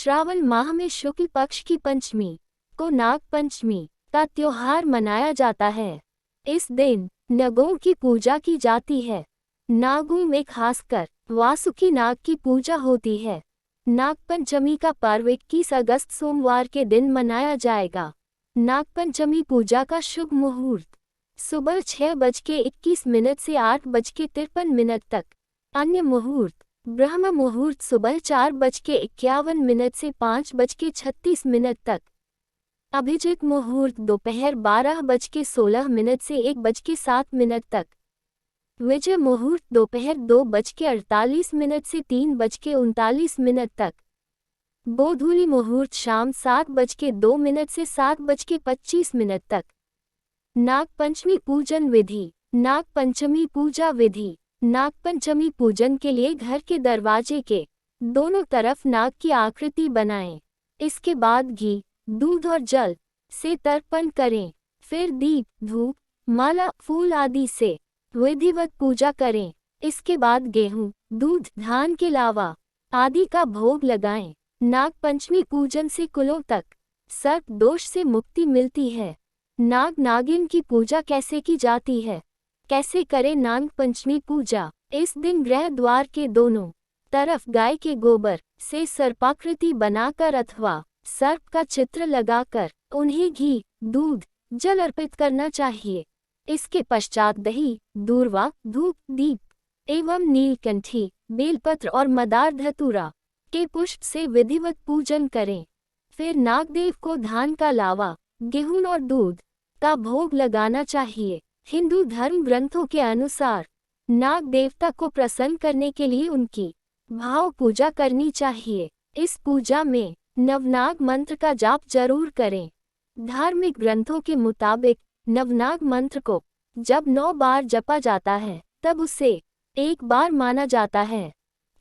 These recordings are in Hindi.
श्रावण माह में शुक्ल पक्ष की पंचमी को नाग पंचमी का त्योहार मनाया जाता है। इस दिन नागों की पूजा की जाती है। नागों में खासकर वासुकी नाग की पूजा होती है। नाग पंचमी का पर्व 21 अगस्त सोमवार के दिन मनाया जाएगा। नाग पंचमी पूजा का शुभ मुहूर्त सुबह 6:21 से 8:53 तक। अन्य मुहूर्त ब्रह्म मुहूर्त सुबह 4:51 से 5:36 तक। अभिजित मुहूर्त दोपहर 12:16 से 1:07 तक। विजय मुहूर्त दोपहर 2:48 से 3:39 तक। गोधूली मुहूर्त शाम 7:02 से 7:25 तक। नाग पंचमी पूजन विधि। नाग पंचमी पूजा विधि। नाग पंचमी पूजन के लिए घर के दरवाजे के दोनों तरफ नाग की आकृति बनाएं। इसके बाद घी, दूध और जल से तर्पण करें। फिर दीप, धूप, माला, फूल आदि से विधिवत पूजा करें। इसके बाद गेहूं, दूध, धान के लावा आदि का भोग लगाएं। नाग पंचमी पूजन से कुलों तक सर्प दोष से मुक्ति मिलती है। नाग नागिन की पूजा कैसे की जाती है? कैसे करें नाग पंचमी पूजा? इस दिन गृह द्वार के दोनों तरफ गाय के गोबर से सर्पाकृति बनाकर अथवा सर्प का चित्र लगाकर उन्हें घी, दूध, जल अर्पित करना चाहिए। इसके पश्चात दही, दूर्वा, धूप, दीप एवं नीलकंठी, बेलपत्र और मदार धतूरा के पुष्प से विधिवत पूजन करें। फिर नागदेव को धान का लावा, गेहूं और दूध का भोग लगाना चाहिए। हिंदू धर्म ग्रंथों के अनुसार नाग देवता को प्रसन्न करने के लिए उनकी भाव पूजा करनी चाहिए। इस पूजा में नवनाग मंत्र का जाप जरूर करें। धार्मिक ग्रंथों के मुताबिक नवनाग मंत्र को जब 9 बार जपा जाता है तब उसे एक बार माना जाता है,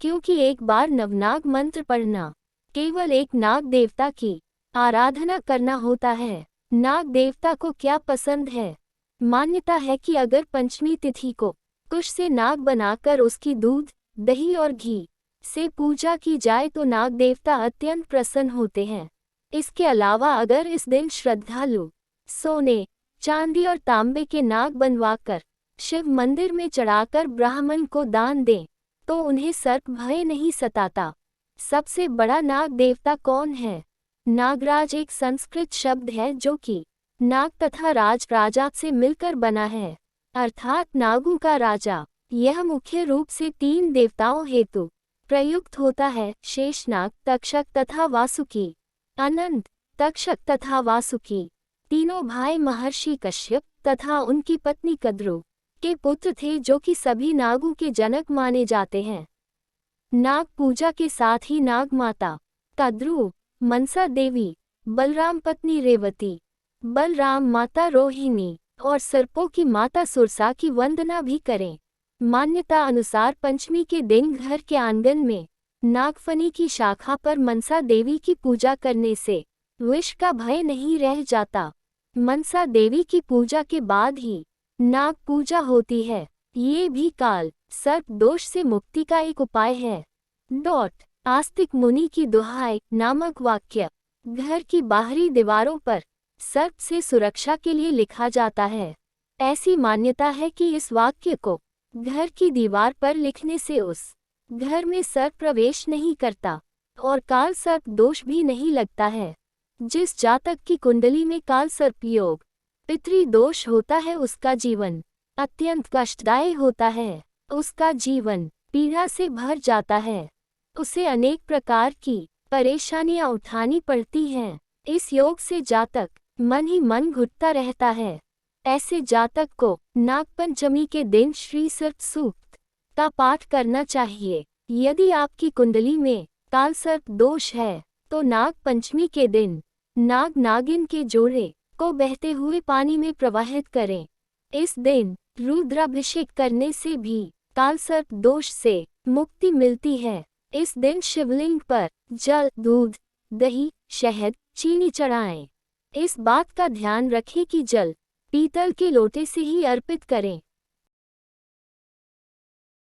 क्योंकि एक बार नवनाग मंत्र पढ़ना केवल एक नाग देवता की आराधना करना होता है। नाग देवता को क्या पसंद है? मान्यता है कि अगर पंचमी तिथि को कुश से नाग बनाकर उसकी दूध, दही और घी से पूजा की जाए तो नाग देवता अत्यंत प्रसन्न होते हैं। इसके अलावा अगर इस दिन श्रद्धालु सोने, चांदी और तांबे के नाग बनवाकर शिव मंदिर में चढ़ाकर ब्राह्मण को दान दें तो उन्हें सर्प भय नहीं सताता। सबसे बड़ा नाग देवता कौन है? नागराज एक संस्कृत शब्द है जो कि नाग तथा राज, राजा से मिलकर बना है, अर्थात नागों का राजा। यह मुख्य रूप से 3 देवताओं हेतु प्रयुक्त होता है: शेषनाग, तक्षक तथा वासुकी। अनंत, तक्षक तथा वासुकी तीनों भाई महर्षि कश्यप तथा उनकी पत्नी कद्रु के पुत्र थे, जो कि सभी नागों के जनक माने जाते हैं। नाग पूजा के साथ ही नाग माता कद्रु, मनसा देवी, बलराम पत्नी रेवती, बलराम माता रोहिणी और सर्पों की माता सुरसा की वंदना भी करें। मान्यता अनुसार पंचमी के दिन घर के आंगन में नागफनी की शाखा पर मनसा देवी की पूजा करने से विष का भय नहीं रह जाता। मनसा देवी की पूजा के बाद ही नाग पूजा होती है। ये भी काल सर्प दोष से मुक्ति का एक उपाय है। आस्तिक मुनि की दुहाई नामक वाक्य घर की बाहरी दीवारों पर सर्प से सुरक्षा के लिए लिखा जाता है। ऐसी मान्यता है कि इस वाक्य को घर की दीवार पर लिखने से उस घर में सर्प प्रवेश नहीं करता और काल सर्प दोष भी नहीं लगता है। जिस जातक की कुंडली में काल सर्प योग, पितृ दोष होता है, उसका जीवन अत्यंत कष्टदायी होता है। उसका जीवन पीड़ा से भर जाता है। उसे अनेक प्रकार की परेशानियां उठानी पड़ती हैं। इस योग से जातक मन ही मन घुटता रहता है। ऐसे जातक को नाग पंचमी के दिन श्री सर्प सूक्त का पाठ करना चाहिए। यदि आपकी कुंडली में काल सर्प दोष है तो नाग पंचमी के दिन नाग नागिन के जोड़े को बहते हुए पानी में प्रवाहित करें। इस दिन रुद्राभिषेक करने से भी काल सर्प दोष से मुक्ति मिलती है। इस दिन शिवलिंग पर जल, दूध, दही, शहद, चीनी चढ़ाएं। इस बात का ध्यान रखें कि जल पीतल के लोटे से ही अर्पित करें।